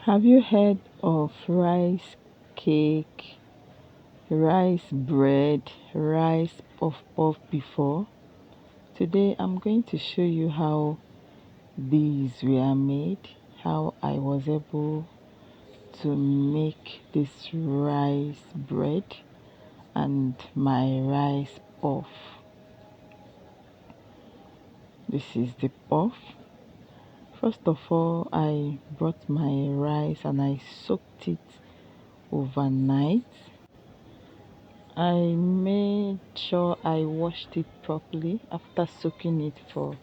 Have you heard of rice cake, rice bread, rice puff puff before? Today I'm going to show you how these were made, how I was able to make this rice bread and my rice puff. This is the puff. First of all, I brought my rice and I soaked it overnight. I made sure I washed it properly after soaking it for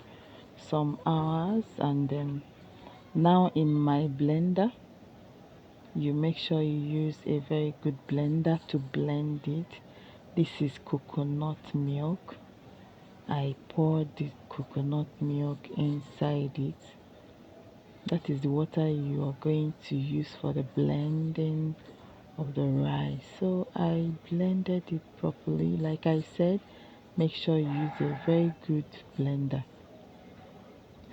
some hours, and then now in my blender, you make sure you use a very good blender to blend it. This is coconut milk. I poured the coconut milk inside it. That is the water you are going to use for the blending of the rice. So I blended it properly. Like I said, make sure you use a very good blender.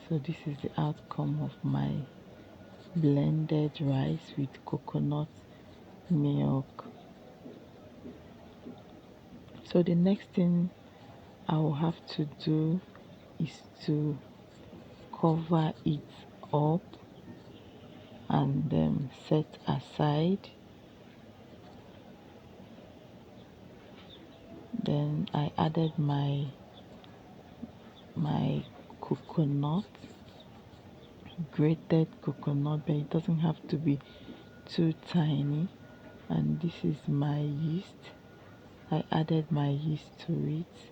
So this is the outcome of my blended rice with coconut milk. So the next thing I will have to do is to cover it up and set aside. Then I added my coconut, grated coconut, but it doesn't have to be too tiny. And this is my yeast. I added my yeast to it,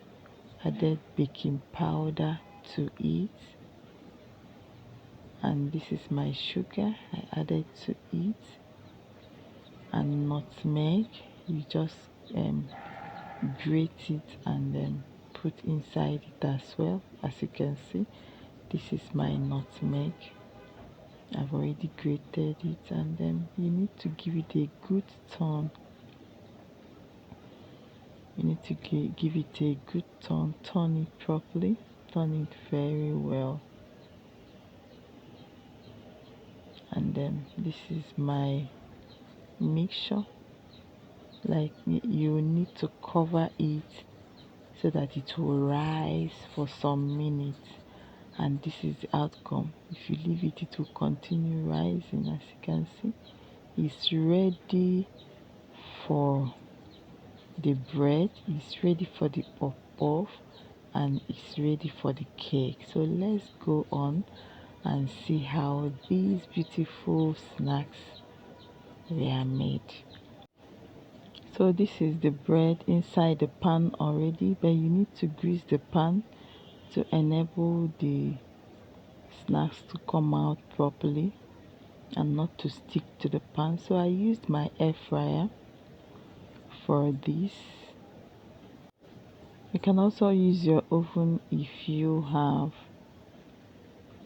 added baking powder to it, and this is my sugar I added to it, and nutmeg. You just grate it and then put inside it as well. As you can see, this is my nutmeg. I've already grated it, and then you need to give it a good turn. You need to give it a good turn. Turn it properly, turn it very well. And then this is my mixture. Like, you need to cover it so that it will rise for some minutes, and this is the outcome. If you leave it, it will continue rising. As you can see, it's ready for the bread, it's ready for the puff puff, and it's ready for the cake. So let's go on and see how these beautiful snacks were made. So this is the bread inside the pan already, but you need to grease the pan to enable the snacks to come out properly and not to stick to the pan. So I used my air fryer for this. You can also use your oven if you have,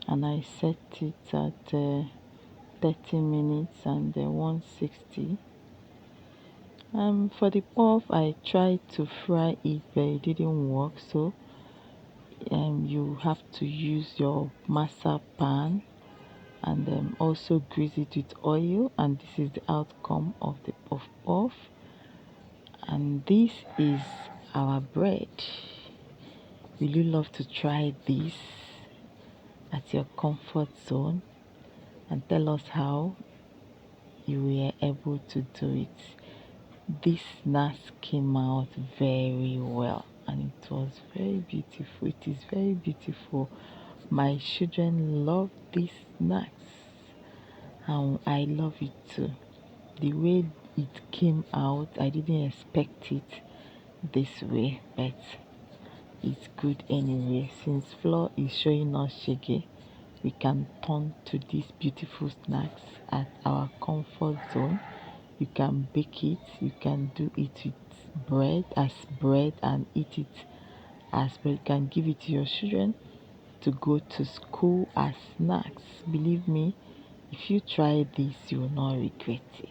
and I set it at 30 minutes and 160. For the puff, I tried to fry it, but it didn't work. So you have to use your Masa pan and also grease it with oil, and this is the outcome of the puff puff. And this is our bread. Will you love to try this at your comfort zone and tell us how you were able to do it? This snacks came out very well, and it was very beautiful. It is very beautiful. My children love these snacks, and I love it too. The way it came out, I didn't expect it this way, but it's good anyway. Since flour is showing us shaggy, we can turn to these beautiful snacks at our comfort zone. You can bake it, you can do it with bread and eat it as bread. You can give it to your children to go to school as snacks. Believe me, if you try this, you will not regret it.